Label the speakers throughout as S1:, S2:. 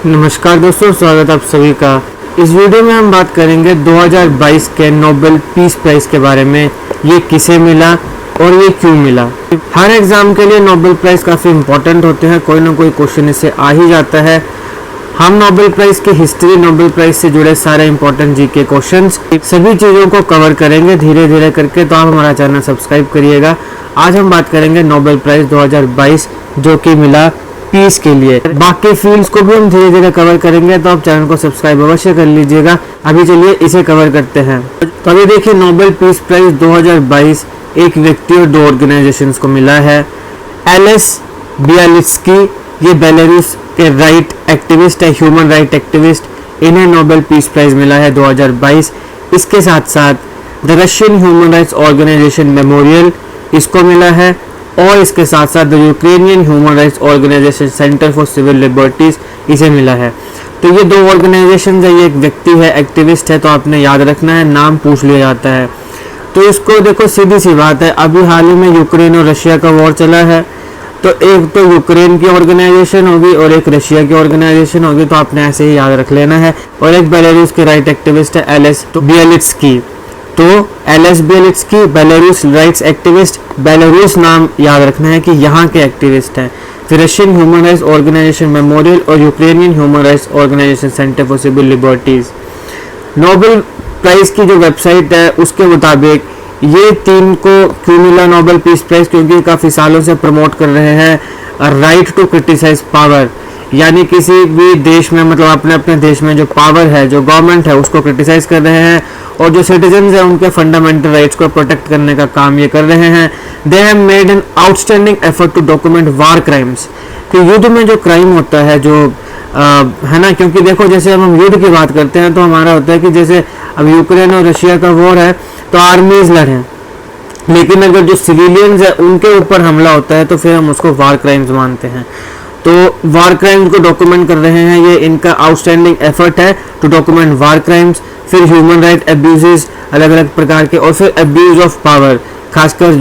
S1: नमस्कार दोस्तों, स्वागत आप सभी का। इस वीडियो में हम बात करेंगे 2022 के नोबेल पीस प्राइज़ के बारे में। ये किसे मिला और ये क्यों मिला। हर एग्ज़ाम के लिए नोबेल प्राइज़ काफ़ी इंपॉर्टेंट होते हैं, कोई ना कोई क्वेश्चन इससे आ ही जाता है। हम नोबेल प्राइज़ की हिस्ट्री, नोबेल प्राइज़ से जुड़े सारे इंपॉर्टेंट जीके क्वेश्चंस, सभी चीज़ों को कवर करेंगे धीरे धीरे करके, तो आप हमारा चैनल सब्सक्राइब करिएगा। आज हम बात करेंगे नोबेल प्राइज़ 2022 जो कि मिला पीस के लिए। बाकी फील्ड्स को भी हम धीरे धीरे कवर करेंगे, तो आप चैनल को सब्सक्राइब अवश्य कर लीजिएगा। अभी चलिए इसे कवर करते हैं। तो अभी देखिए, नोबेल पीस प्राइज़ 2022 एक व्यक्ति और दो ऑर्गेनाइजेशंस को मिला है। एलेस बियालित्स्की, ये बेलारूस के राइट एक्टिविस्ट है, ह्यूमन राइट एक्टिविस्ट। इन्हें नोबेल पीस प्राइज़ मिला है 2022। इसके साथ साथ the Russian human rights organisation Memorial, इसको मिला है। और इसके साथ साथ the Ukrainian human rights organisation centre for Civil Liberties, इसे मिला है। तो ये दो ऑर्गेनाइजेशन है, ये एक व्यक्ति है, एक्टिविस्ट है, तो आपने याद रखना है, नाम पूछ लिया जाता है। तो इसको देखो, सीधी सी बात है, अभी हाल ही में यूक्रेन और रशिया का वॉर चला है, तो एक तो यूक्रेन की ऑर्गेनाइजेशन होगी और एक रशिया की ऑर्गेनाइजेशन होगी, तो आपने ऐसे ही याद रख लेना है। और एक बेलारूस के राइट एक्टिविस्ट है एलेस बियालित्स्की। तो Ales Bialiatski Belarus rights activist, Belarus नाम याद रखना है कि यहाँ के एक्टिविस्ट हैं। फिर Russian human rights organisation Memorial और Ukrainian human rights organisation centre for Civil Liberties. Nobel prize की जो वेबसाइट है उसके मुताबिक ये तीन को क्यों मिला नोबेल पीस प्राइज़, क्योंकि काफ़ी सालों से प्रमोट कर रहे हैं राइट टू क्रिटिसाइज पावर, यानी किसी भी देश में, मतलब अपने अपने देश में जो पावर है, जो गवर्नमेंट है, उसको क्रिटिसाइज कर रहे हैं, और जो सिटीजन्स हैं उनके फंडामेंटल राइट्स को प्रोटेक्ट करने का काम ये कर रहे हैं। They have made an outstanding effort to document war crimes, कि युद्ध में जो क्राइम होता है, जो है ना, क्योंकि देखो जैसे हम युद्ध की बात करते हैं तो हमारा होता है कि जैसे अब यूक्रेन और रशिया का वॉर है तो आर्मीज लड़ें, लेकिन अगर जो सिविलियंस है उनके ऊपर हमला होता है तो फिर हम उसको वार क्राइम्स मानते हैं। तो वार क्राइम्स को डॉक्यूमेंट कर रहे हैं, ये इनका आउटस्टैंडिंग एफर्ट है टू डॉक्यूमेंट वार क्राइम्स। फिर ह्यूमन राइट एब्यूजेस अलग अलग प्रकार के, और फिर एब्यूज ऑफ पावर, खासकर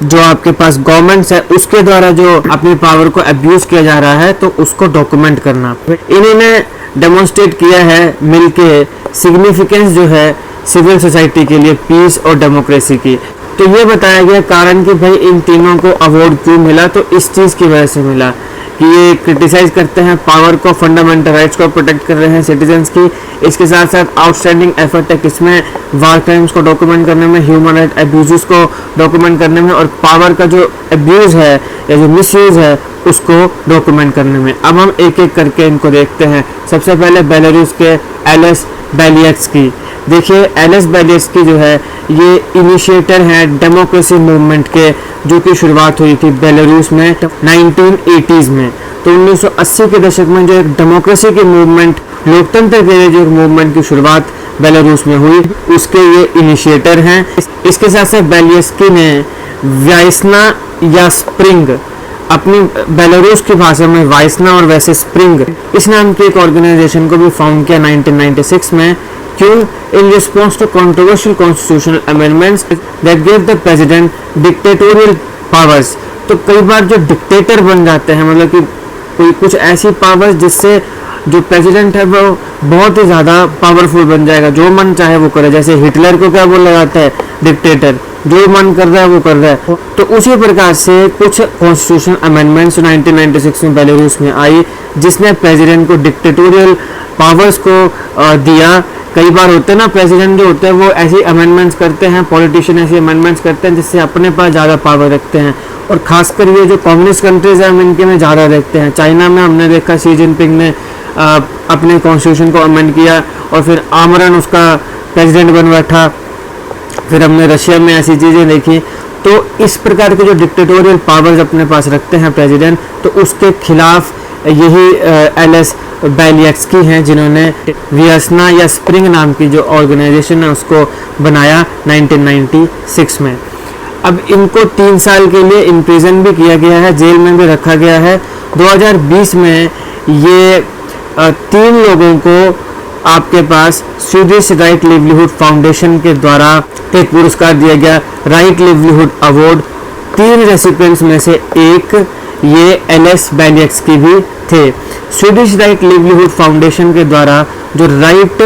S1: जो आपके पास गवर्नमेंट्स है उसके द्वारा जो अपनी पावर को एब्यूज किया जा रहा है, तो उसको डॉक्यूमेंट करना। इन्होंने डेमोन्स्ट्रेट किया है मिलके सिग्निफिकेंस जो है सिविल सोसाइटी के लिए, पीस और डेमोक्रेसी की। तो ये बताया गया कारण कि भाई इन तीनों को अवार्ड क्यों मिला, तो इस चीज़ की वजह से मिला कि ये क्रिटिसाइज करते हैं पावर को, फंडामेंटल राइट्स को प्रोटेक्ट कर रहे हैं सिटीजन्स की। इसके साथ साथ आउटस्टैंडिंग एफर्ट है किसमें, वार क्राइम्स को डॉक्यूमेंट करने में, ह्यूमन राइट एब्यूज़ को डॉक्यूमेंट करने में, और पावर का जो एब्यूज़ है या जो मिसयूज़ है उसको डॉक्यूमेंट करने में। अब हम एक एक करके इनको देखते हैं। सबसे पहले बेलारूस के एलेस बियालित्स्की। देखिए, एलेस बियालित्स्की जो है ये इनिशिएटर हैं डेमोक्रेसी मूवमेंट के, जो की शुरुआत हुई थी बेलारूस में 1980s में। तो 1980 के दशक में जो एक डेमोक्रेसी की मूवमेंट, लोकतंत्र के लिए जो मूवमेंट की शुरुआत बेलारूस में हुई, उसके ये इनिशिएटर हैं। इसके साथ साथ बियालित्स्की ने वाइसना या स्प्रिंग, अपनी बेलारूस की भाषा में वाइसना और वैसे स्प्रिंग, इस नाम की एक ऑर्गेनाइजेशन को भी फाउंड किया 1996 में। क्यों? In response to controversial constitutional amendments that give the president dictatorial powers. तो कई बार जो डिक्टेटर बन जाते हैं, मतलब कि कोई कुछ ऐसी पावर्स जिससे जो प्रेसिडेंट है वो बहुत ही ज़्यादा पावरफुल बन जाएगा, जो मन चाहे वो करे। जैसे हिटलर को क्या बोला जाता है, डिक्टेटर, जो मन कर रहा है वो कर रहा है। तो उसी प्रकार से कुछ कॉन्स्टिट्यूशन अमेंडमेंट्स 1996 में बेलारूस में आई, जिसने प्रेसिडेंट को डिक्टेटोरियल पावर्स को दिया। कई बार होते हैं ना, प्रेसिडेंट जो होते हैं वो ऐसी अमेंडमेंट्स करते हैं, पॉलिटिशियन ऐसी अमेंडमेंट्स करते हैं जिससे अपने पास ज़्यादा पावर रखते हैं, और खासकर ये जो कम्युनिस्ट कंट्रीज हैं हम इनके में ज़्यादा देखते हैं। चाइना में हमने देखा शी जिनपिंग ने अपने कॉन्स्टिट्यूशन को अमेंड किया और फिर आमरन उसका प्रेसिडेंट बन बैठा। फिर हमने रशिया में ऐसी चीज़ें देखी। तो इस प्रकार के जो डिक्टेटोरियल पावर्स अपने पास रखते हैं प्रेसिडेंट, तो उसके खिलाफ यही एलेस बियालित्स्की हैं जिन्होंने वाइसना या स्प्रिंग नाम की जो ऑर्गेनाइजेशन है उसको बनाया 1996 में। अब इनको 3 साल के लिए इम्प्रिजन भी किया गया है, जेल में भी रखा गया है। 2020 में ये 3 लोगों को आपके पास स्वीडिश राइट लिवलीहुड फाउंडेशन के द्वारा एक पुरस्कार दिया गया, राइट लिवलीहुड अवार्ड। 3 रेसिपिएंट्स में से एक ये एलेस बियालित्स्की भी थे। स्वीडिश राइट लिवलीहुड फाउंडेशन के द्वारा जो राइट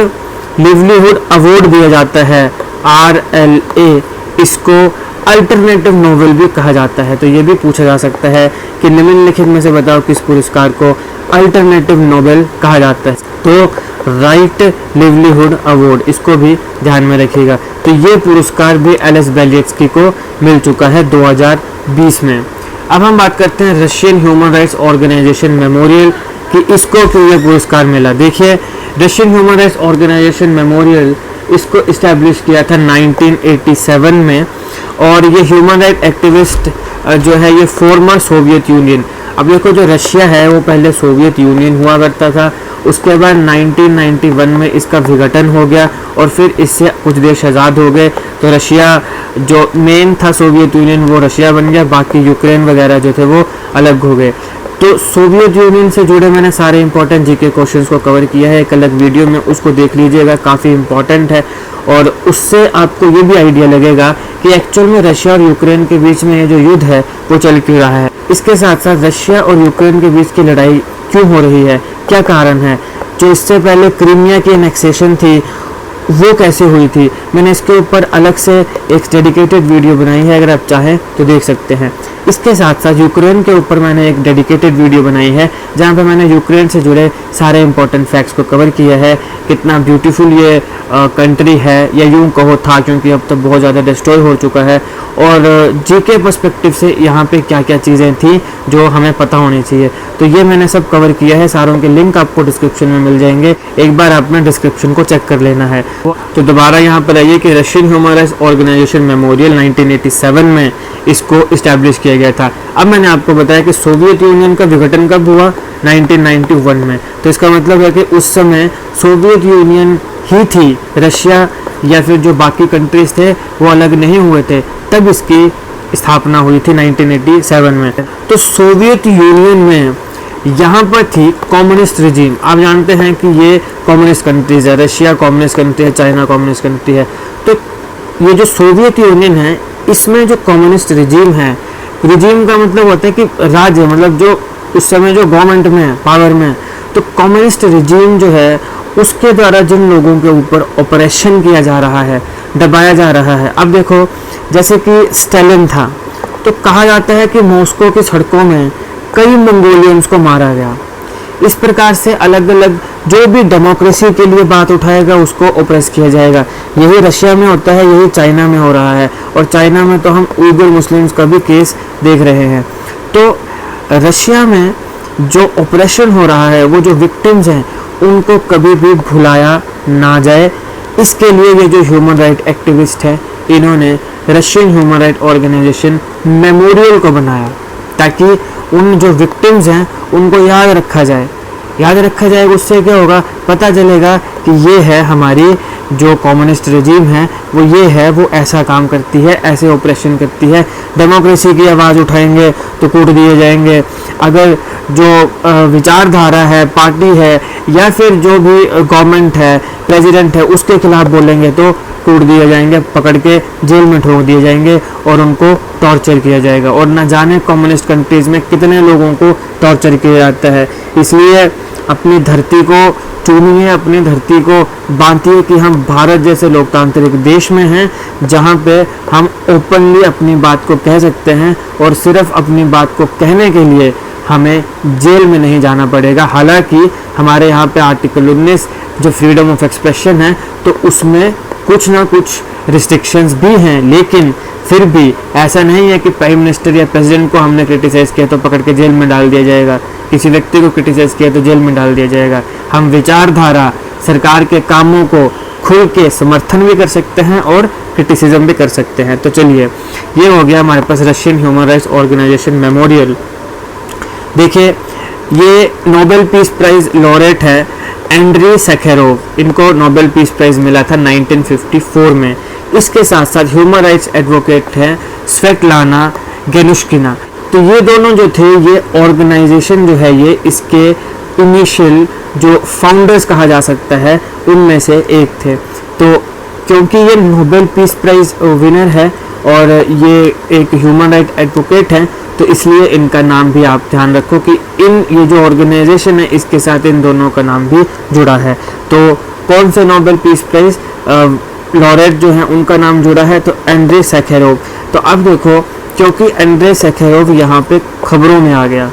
S1: लिवलीहुड अवार्ड दिया जाता है RLA, इसको अल्टरनेटिव नोबेल भी कहा जाता है। तो ये भी पूछा जा सकता है कि निम्नलिखित में से बताओ किस पुरस्कार को अल्टरनेटिव नोबेल कहा जाता है। तो राइट लिवलीहुड अवार्ड, इसको भी ध्यान में रखिएगा। तो ये पुरस्कार भी एलिस बेलियत्स्की को मिल चुका है 2020 में। अब हम बात करते हैं Russian human rights organisation Memorial कि इसको क्यों ये पुरस्कार मिला। देखिए, Russian human rights organisation Memorial इसको इस्टेब्लिश किया था 1987 में, और ये ह्यूमन राइट एक्टिविस्ट जो है ये फॉर्मर सोवियत यूनियन, अब देखो जो रशिया है वो पहले सोवियत यूनियन हुआ करता था, उसके बाद 1991 में इसका विघटन हो गया और फिर इससे कुछ देश आज़ाद हो गए। तो रशिया जो मेन था सोवियत यूनियन वो रशिया बन गया, बाकी यूक्रेन वगैरह जो थे वो अलग हो गए। तो सोवियत यूनियन से जुड़े मैंने सारे इंपॉर्टेंट जीके क्वेश्चंस को कवर किया है एक अलग वीडियो में, उसको देख लीजिएगा, काफ़ी इंपॉर्टेंट है और उससे आपको ये भी आइडिया लगेगा कि एक्चुअल में रशिया और यूक्रेन के बीच में ये जो युद्ध है वो चल क्यों रहा है। इसके साथ साथ रशिया और यूक्रेन के बीच की लड़ाई क्यों हो रही है, क्या कारण है, जो इससे पहले क्रीमिया की एनेक्सेशन थी वो कैसे हुई थी, मैंने इसके ऊपर अलग से एक डेडिकेटेड वीडियो बनाई है, अगर आप चाहें तो देख सकते हैं। इसके साथ साथ यूक्रेन के ऊपर मैंने एक डेडिकेटेड वीडियो बनाई है जहाँ पे मैंने यूक्रेन से जुड़े सारे इंपॉर्टेंट फैक्ट्स को कवर किया है, कितना ब्यूटीफुल ये कंट्री है, या यूँ कहो था क्योंकि अब तो बहुत ज़्यादा डिस्ट्रॉय हो चुका है, और जीके पर्सपेक्टिव से यहाँ पे क्या क्या चीज़ें थी जो हमें पता होनी चाहिए। तो ये मैंने सब कवर किया है, सारों के लिंक आपको डिस्क्रिप्शन में मिल जाएंगे, एक बार आपने डिस्क्रिप्शन को चेक कर लेना है। तो दोबारा यहाँ पर आइए कि Russian human rights organisation Memorial 1987 में इसको इस्टेब्लिश किया गया था। अब मैंने आपको बताया कि सोवियत यूनियन का विघटन कब हुआ, 1991 में, तो इसका मतलब है कि उस समय सोवियत यूनियन ही थी, रशिया या फिर जो बाकी कंट्रीज थे वो अलग नहीं हुए थे, तब इसकी स्थापना हुई थी 1987 में। तो सोवियत यूनियन में यहाँ पर थी कम्युनिस्ट रिजीम, आप जानते हैं कि ये कम्युनिस्ट कंट्रीज है, रशिया कम्युनिस्ट कंट्री है, चाइना कम्युनिस्ट कंट्री है। तो ये जो सोवियत यूनियन है इसमें जो कम्युनिस्ट रिजीम है, रिजीम का मतलब होता है कि राज्य, मतलब जो उस समय जो गवर्नमेंट में है, पावर में, तो कम्युनिस्ट रिजीम जो है उसके द्वारा जिन लोगों के ऊपर ऑपरेशन किया जा रहा है, दबाया जा रहा है। अब देखो जैसे कि स्टालिन था, तो कहा जाता है कि मॉस्को की सड़कों में कई मंगोलियंस को मारा गया। इस प्रकार से अलग अलग जो भी डेमोक्रेसी के लिए बात उठाएगा उसको ओप्रेस किया जाएगा। यही रशिया में होता है, यही चाइना में हो रहा है, और चाइना में तो हम उइगर मुस्लिम्स का भी केस देख रहे हैं। तो रशिया में जो ऑपरेशन हो रहा है, वो जो विक्टिम्स हैं उनको कभी भी भुलाया ना जाए, इसके लिए ये जो ह्यूमन राइट एक्टिविस्ट है इन्होंने Russian human right organisation Memorial को बनाया, ताकि उन जो विक्टिम्स हैं उनको याद रखा जाए। याद रखा जाएगा, उससे क्या होगा, पता चलेगा कि ये है हमारी जो कम्युनिस्ट रजीम है, वो ये है, वो ऐसा काम करती है, ऐसे ऑपरेशन करती है। डेमोक्रेसी की आवाज़ उठाएंगे तो कूट दिए जाएंगे, अगर जो विचारधारा है, पार्टी है, या फिर जो भी गवर्नमेंट है, प्रेसिडेंट है, उसके खिलाफ बोलेंगे तो कूट दिए जाएंगे, पकड़ के जेल में ठोक दिए जाएंगे और उनको टॉर्चर किया जाएगा। और न जाने कम्युनिस्ट कंट्रीज़ में कितने लोगों को टॉर्चर किया जाता है। इसलिए अपनी धरती को चुनिए, अपनी धरती को बांधिए कि हम भारत जैसे लोकतांत्रिक देश में हैं, जहाँ पे हम ओपनली अपनी बात को कह सकते हैं, और सिर्फ अपनी बात को कहने के लिए हमें जेल में नहीं जाना पड़ेगा। हालांकि हमारे यहाँ पे आर्टिकल 19 जो फ्रीडम ऑफ एक्सप्रेशन है, तो उसमें कुछ ना कुछ रिस्ट्रिक्शंस भी हैं, लेकिन फिर भी ऐसा नहीं है कि प्राइम मिनिस्टर या प्रेसिडेंट को हमने क्रिटिसाइज़ किया तो पकड़ के जेल में डाल दिया जाएगा, किसी व्यक्ति को क्रिटिसाइज़ किया तो जेल में डाल दिया जाएगा। हम विचारधारा, सरकार के कामों को खुल के समर्थन भी कर सकते हैं और क्रिटिसिज्म भी कर सकते हैं। तो चलिए, ये हो गया हमारे पास Russian human rights organisation Memorial. देखिए, ये नोबेल पीस प्राइज़ लॉरेट है एंड्री सखैरोव, इनको नोबेल पीस प्राइज़ मिला था 1954 में। इसके साथ साथ ह्यूमन राइट्स एडवोकेट हैं स्वेटलाना गेनुश्किना। तो ये दोनों जो थे, ये ऑर्गेनाइजेशन जो है, ये इसके इनिशियल जो फाउंडर्स कहा जा सकता है उनमें से एक थे। तो क्योंकि ये नोबेल पीस प्राइज़ विनर है और ये एक ह्यूमन राइट एडवोकेट हैं, तो इसलिए इनका नाम भी आप ध्यान रखो कि ये जो ऑर्गेनाइजेशन है इसके साथ इन दोनों का नाम भी जुड़ा है। तो कौन से नोबेल पीस प्राइज लॉरेट जो है उनका नाम जुड़ा है, तो एंड्रे सैखेरोव। तो अब देखो, क्योंकि एंड्रे सैखेरोव यहाँ पे खबरों में आ गया,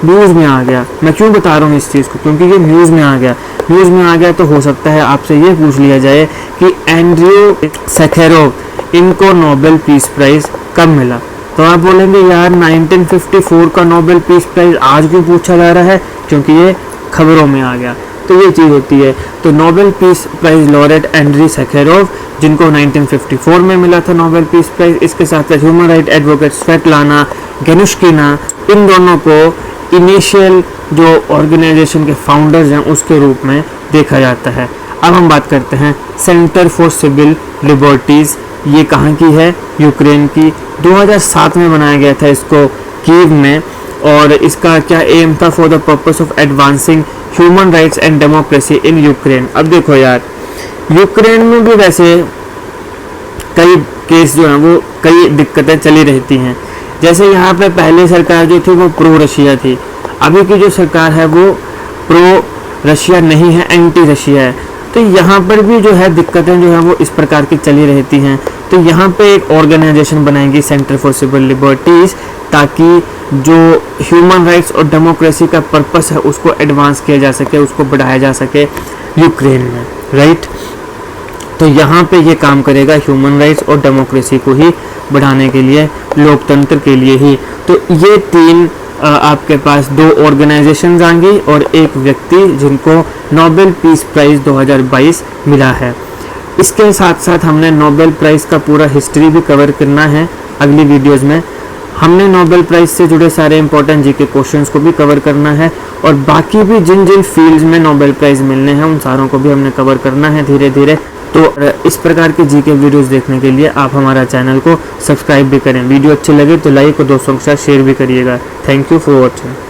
S1: न्यूज़ में आ गया। मैं क्यों बता रहा हूँ इस चीज़ को, क्योंकि ये न्यूज़ में आ गया। न्यूज़ में आ गया तो हो सकता है आपसे ये पूछ लिया जाए कि एंड्रे सैखेरोव इनको नोबेल पीस प्राइज़ कब मिला। तो आप बोलेंगे यार 1954 का नोबेल पीस प्राइज़ आज क्यों पूछा जा रहा है, क्योंकि ये खबरों में आ गया। तो ये चीज़ होती है। तो Nobel peace prize laureate Andrei Sakharov, जिनको 1954 में मिला था नोबेल पीस प्राइज़, इसके साथ ह्यूमन राइट एडवोकेट स्वेटलाना गनुश्किना, इन दोनों को इनिशियल जो ऑर्गेनाइजेशन के फाउंडर्स हैं उसके रूप में देखा जाता है। अब हम बात करते हैं सेंटर फॉर सिविल लिबर्टीज़। ये कहाँ की है, यूक्रेन की। 2007 में बनाया गया था इसको कीव में, और इसका क्या एम था, for the purpose of advancing human rights and democracy in Ukraine. अब देखो यार, यूक्रेन में भी वैसे कई केस जो हैं वो कई दिक्कतें चली रहती हैं। जैसे यहाँ पे पहले सरकार जो थी वो प्रो रशिया थी, अभी की जो सरकार है वो प्रो रशिया नहीं है, एंटी रशिया है। तो यहाँ पर भी जो है दिक्कतें जो है वो इस प्रकार की चली रहती हैं। तो यहाँ पे एक ऑर्गेनाइजेशन बनाएंगी सेंटर फॉर सिविल लिबर्टीज़, ताकि जो ह्यूमन राइट्स और डेमोक्रेसी का पर्पस है उसको एडवांस किया जा सके, उसको बढ़ाया जा सके यूक्रेन में, राइट। तो यहाँ पे ये काम करेगा ह्यूमन राइट्स और डेमोक्रेसी को ही बढ़ाने के लिए, लोकतंत्र के लिए ही। तो ये तीन आपके पास दो ऑर्गेनाइजेशंस आएंगी और एक व्यक्ति जिनको नोबेल पीस प्राइज़ 2022 मिला है। इसके साथ साथ हमने नोबेल प्राइज़ का पूरा हिस्ट्री भी कवर करना है अगली वीडियोज़ में। हमने नोबेल प्राइज़ से जुड़े सारे इंपॉर्टेंट जीके क्वेश्चंस को भी कवर करना है, और बाकी भी जिन जिन फील्ड्स में नोबेल प्राइज़ मिलने हैं उन सारों को भी हमने कवर करना है धीरे धीरे। तो इस प्रकार के जीके वीडियोस देखने के लिए आप हमारा चैनल को सब्सक्राइब भी करें। वीडियो अच्छी लगे तो लाइक और दोस्तों के साथ शेयर भी करिएगा। Thank you for watching.